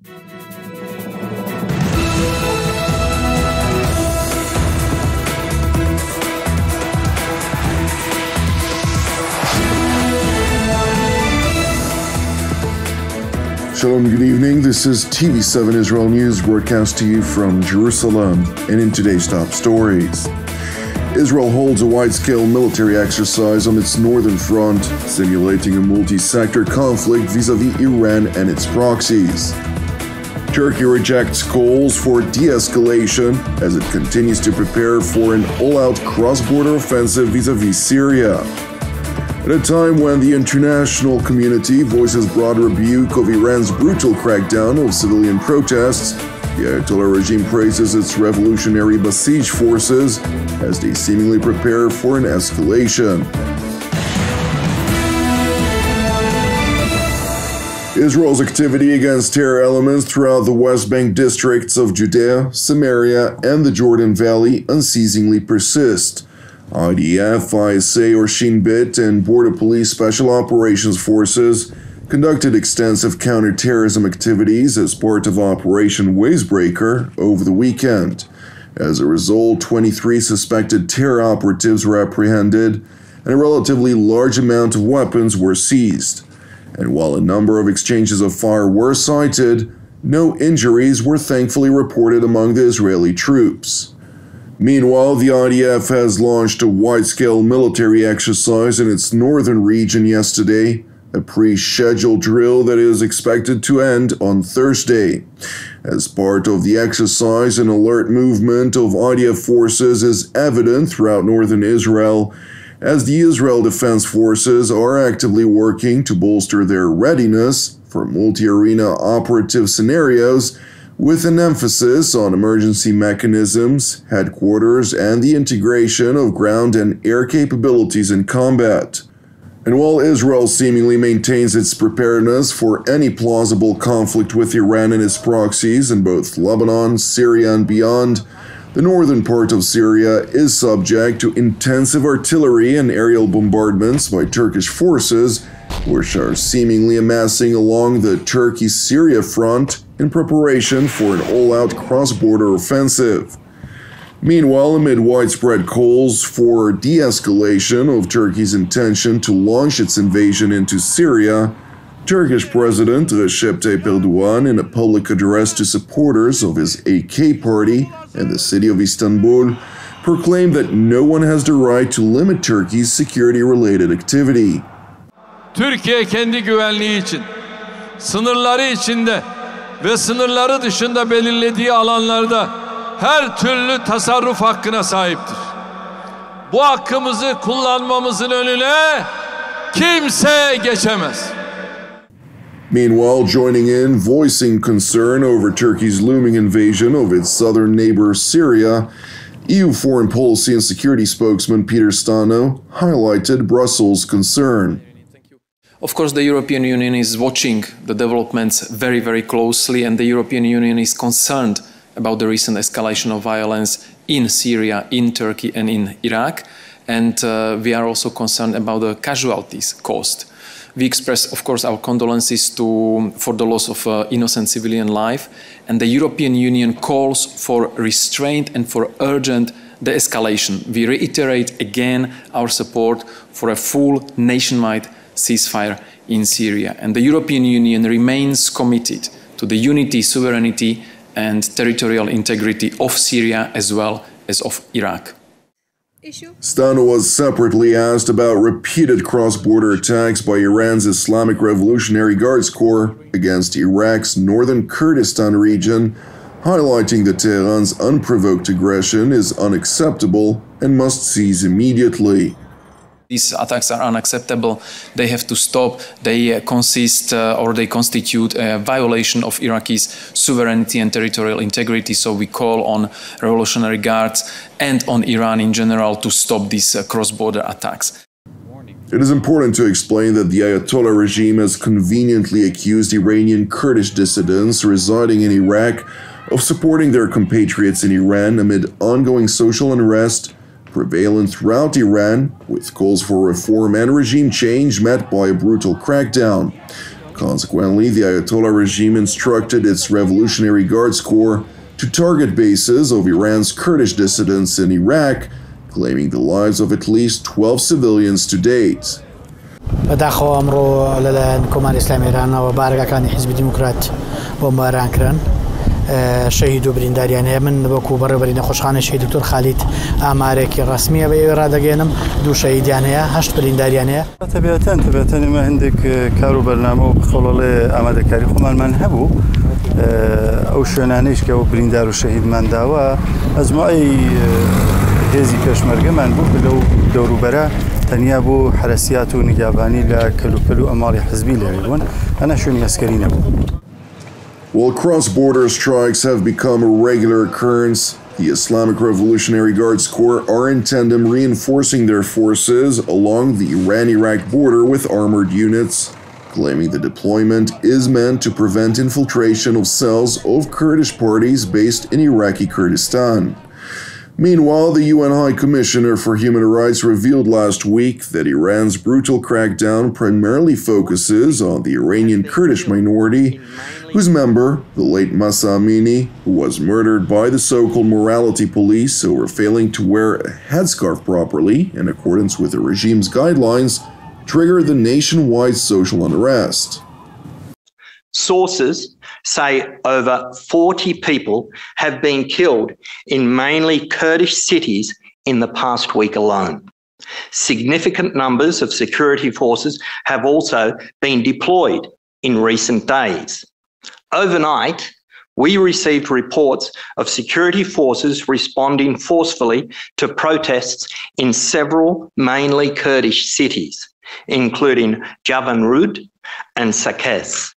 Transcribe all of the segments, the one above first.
Shalom, good evening. This is TV7 Israel News broadcast to you from Jerusalem. And in today's top stories, Israel holds a wide-scale military exercise on its northern front, simulating a multi-sector conflict vis-à-vis Iran and its proxies. Turkey rejects calls for de-escalation as it continues to prepare for an all-out cross-border offensive vis-à-vis Syria. At a time when the international community voices broad rebuke of Iran's brutal crackdown of civilian protests, the Ayatollah regime praises its revolutionary Basij forces as they seemingly prepare for an escalation. Israel's activity against terror elements throughout the West Bank districts of Judea, Samaria, and the Jordan Valley unceasingly persist. IDF, ISA or Shin Bet, and Border Police Special Operations Forces conducted extensive counterterrorism activities as part of Operation Wavebreaker over the weekend. As a result, 23 suspected terror operatives were apprehended and a relatively large amount of weapons were seized. And while a number of exchanges of fire were cited, no injuries were thankfully reported among the Israeli troops. Meanwhile, the IDF has launched a wide-scale military exercise in its northern region yesterday, a pre-scheduled drill that is expected to end on Thursday. As part of the exercise, an alert movement of IDF forces is evident throughout northern Israel, as the Israel Defense Forces are actively working to bolster their readiness for multi-arena operative scenarios, with an emphasis on emergency mechanisms, headquarters, and the integration of ground and air capabilities in combat. And while Israel seemingly maintains its preparedness for any plausible conflict with Iran and its proxies in both Lebanon, Syria, and beyond, the northern part of Syria is subject to intensive artillery and aerial bombardments by Turkish forces, which are seemingly amassing along the Turkey-Syria front in preparation for an all-out cross-border offensive. Meanwhile, amid widespread calls for de-escalation of Turkey's intention to launch its invasion into Syria, Turkish President Recep Tayyip Erdogan, in a public address to supporters of his AK party in the city of Istanbul, proclaimed that no one has the right to limit Turkey's security-related activity. Türkiye kendi güvenliği için, sınırları içinde ve sınırları dışında belirlediği alanlarda her türlü tasarruf hakkına sahiptir. Bu hakkımızı kullanmamızın önüne kimse geçemez. Meanwhile, joining in, voicing concern over Turkey's looming invasion of its southern neighbor Syria, EU Foreign Policy and Security spokesman Peter Stano highlighted Brussels' concern. Of course, the European Union is watching the developments very, very closely, and the European Union is concerned about the recent escalation of violence in Syria, in Turkey, and in Iraq. And we are also concerned about the casualties caused. We express, of course, our condolences for the loss of innocent civilian life, and the European Union calls for restraint and for urgent de-escalation. We reiterate again our support for a full nationwide ceasefire in Syria, and the European Union remains committed to the unity, sovereignty, and territorial integrity of Syria as well as of Iraq. Stano was separately asked about repeated cross-border attacks by Iran's Islamic Revolutionary Guards Corps against Iraq's northern Kurdistan region, highlighting that Tehran's unprovoked aggression is unacceptable and must cease immediately. These attacks are unacceptable. They have to stop. They constitute a violation of Iraqi's sovereignty and territorial integrity. So we call on Revolutionary Guards and on Iran in general to stop these cross-border attacks. It is important to explain that the Ayatollah regime has conveniently accused Iranian Kurdish dissidents residing in Iraq of supporting their compatriots in Iran amid ongoing social unrest prevalent throughout Iran, with calls for reform and regime change met by a brutal crackdown. Consequently, the Ayatollah regime instructed its Revolutionary Guards Corps to target bases of Iran's Kurdish dissidents in Iraq, claiming the lives of at least 12 civilians to date. بداخل أمره للكمان الإسلامي إيران وبارجع كان حزب ديمقراط بمباران كرن شهيدو برينداريان من بكو بربرين خوشخانة شهيد دكتور خالد أمارك رسمية بإرادة جانم دو شهيد يعني هشت برينداريان هي تبعتني ما عندك كارو برنامج بخلال أمد كاري خمال من هبو أو شنانيش كأو بريندار وشهيد من داوا از ما أي هزي كشمرجة من بو بلو دورو برا تنيا بو حرسيات ونجاباني لكلو أماري حزبي لعيون أنا شوني عسكري نبو. While cross-border strikes have become a regular occurrence, the Islamic Revolutionary Guards Corps are in tandem reinforcing their forces along the Iran-Iraq border with armored units, claiming the deployment is meant to prevent infiltration of cells of Kurdish parties based in Iraqi Kurdistan. Meanwhile, the UN High Commissioner for Human Rights revealed last week that Iran's brutal crackdown primarily focuses on the Iranian Kurdish minority, whose member, the late Mahsa Amini, who was murdered by the so-called morality police over failing to wear a headscarf properly in accordance with the regime's guidelines, triggered the nationwide social unrest. Sources say over 40 people have been killed in mainly Kurdish cities in the past week alone. Significant numbers of security forces have also been deployed in recent days. Overnight, we received reports of security forces responding forcefully to protests in several mainly Kurdish cities, including Javanrud and Sakes.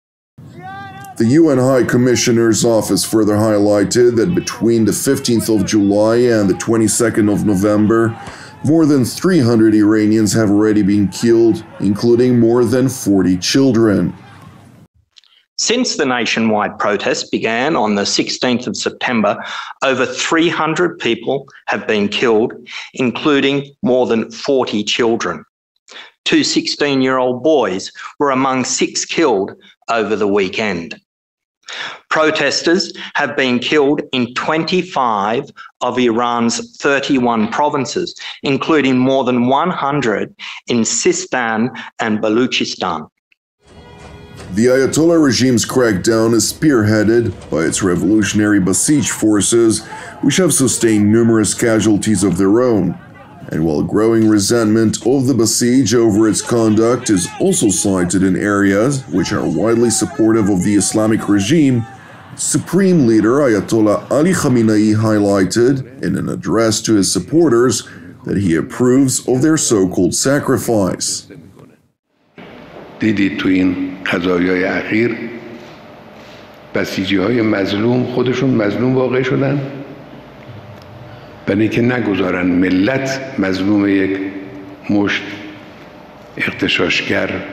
The UN High Commissioner's office further highlighted that between the 15th of July and the 22nd of November, more than 300 Iranians have already been killed, including more than 40 children. Since the nationwide protests began on the 16th of September, over 300 people have been killed, including more than 40 children. 2 16-year-old boys were among 6 killed over the weekend. Protesters have been killed in 25 of Iran's 31 provinces, including more than 100 in Sistan and Baluchistan. The Ayatollah regime's crackdown is spearheaded by its revolutionary Basij forces, which have sustained numerous casualties of their own. And while growing resentment of the Basij over its conduct is also cited in areas which are widely supportive of the Islamic regime, Supreme Leader Ayatollah Ali Khamenei highlighted in an address to his supporters that he approves of their so-called sacrifice. دیدید تو این قضایای اخیر بسیجی‌های مظلوم خودشون مظلوم واقع شدن برای اینکه نگذارن ملت مظلوم یک مشت اغتشاشگر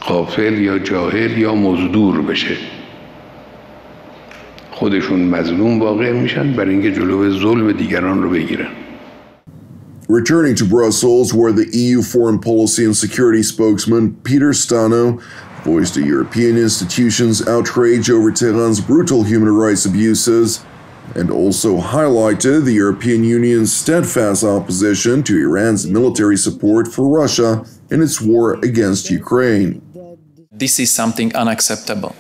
غافل یا جاهل یا مزدور بشه خودشون مظلوم واقع میشن برای اینکه جلوی ظلم دیگران رو بگیرن. Returning to Brussels, where the EU foreign policy and security spokesman Peter Stano voiced the European institutions' outrage over Tehran's brutal human rights abuses, and also highlighted the European Union's steadfast opposition to Iran's military support for Russia in its war against Ukraine. This is something unacceptable.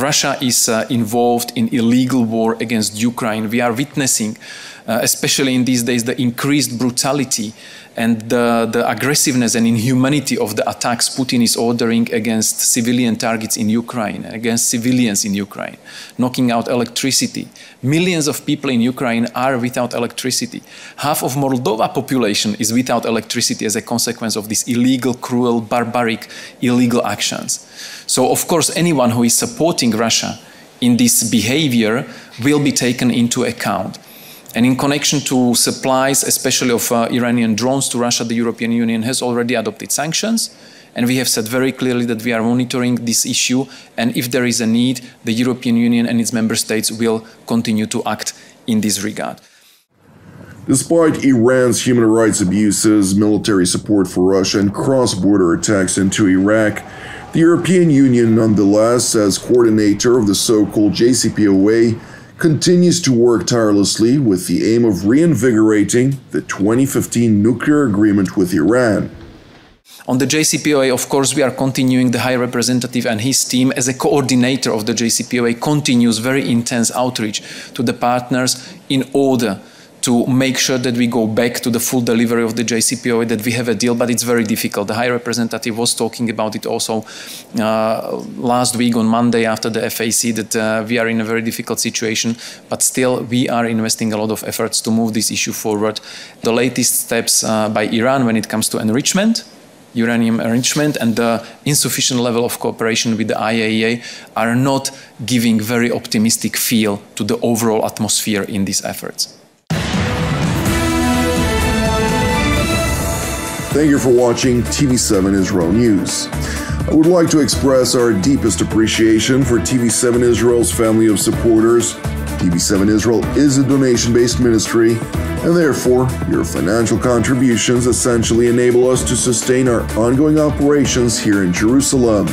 Russia is involved in illegal war against Ukraine. We are witnessing, especially in these days, the increased brutality and the aggressiveness and inhumanity of the attacks Putin is ordering against civilian targets in Ukraine, against civilians in Ukraine, knocking out electricity. Millions of people in Ukraine are without electricity. Half of Moldova population is without electricity as a consequence of these illegal, cruel, barbaric, illegal actions. So, of course, anyone who is supporting Russia in this behavior will be taken into account. And in connection to supplies, especially of Iranian drones to Russia, the European Union has already adopted sanctions. And we have said very clearly that we are monitoring this issue. And if there is a need, the European Union and its member states will continue to act in this regard. Despite Iran's human rights abuses, military support for Russia, and cross-border attacks into Iraq, The European Union, nonetheless, as coordinator of the so-called JCPOA, continues to work tirelessly with the aim of reinvigorating the 2015 nuclear agreement with Iran. On the JCPOA, of course, we are continuing. The High Representative and his team, as a coordinator of the JCPOA, continues very intense outreach to the partners in order to make sure that we go back to the full delivery of the JCPOA, that we have a deal, but it's very difficult. The High Representative was talking about it also last week on Monday after the FAC, that we are in a very difficult situation, but still we are investing a lot of efforts to move this issue forward. The latest steps by Iran when it comes to enrichment, uranium enrichment, and the insufficient level of cooperation with the IAEA are not giving very optimistic feel to the overall atmosphere in these efforts. Thank you for watching TV7 Israel News. I would like to express our deepest appreciation for TV7 Israel's family of supporters. TV7 Israel is a donation-based ministry, and therefore, your financial contributions essentially enable us to sustain our ongoing operations here in Jerusalem.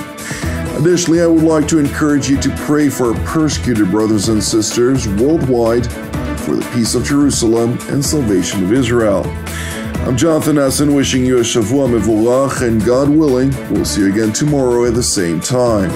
Additionally, I would like to encourage you to pray for our persecuted brothers and sisters worldwide for the peace of Jerusalem and salvation of Israel. I'm Jonathan Essen, wishing you a Shavua Mevorach, and God willing, we'll see you again tomorrow at the same time.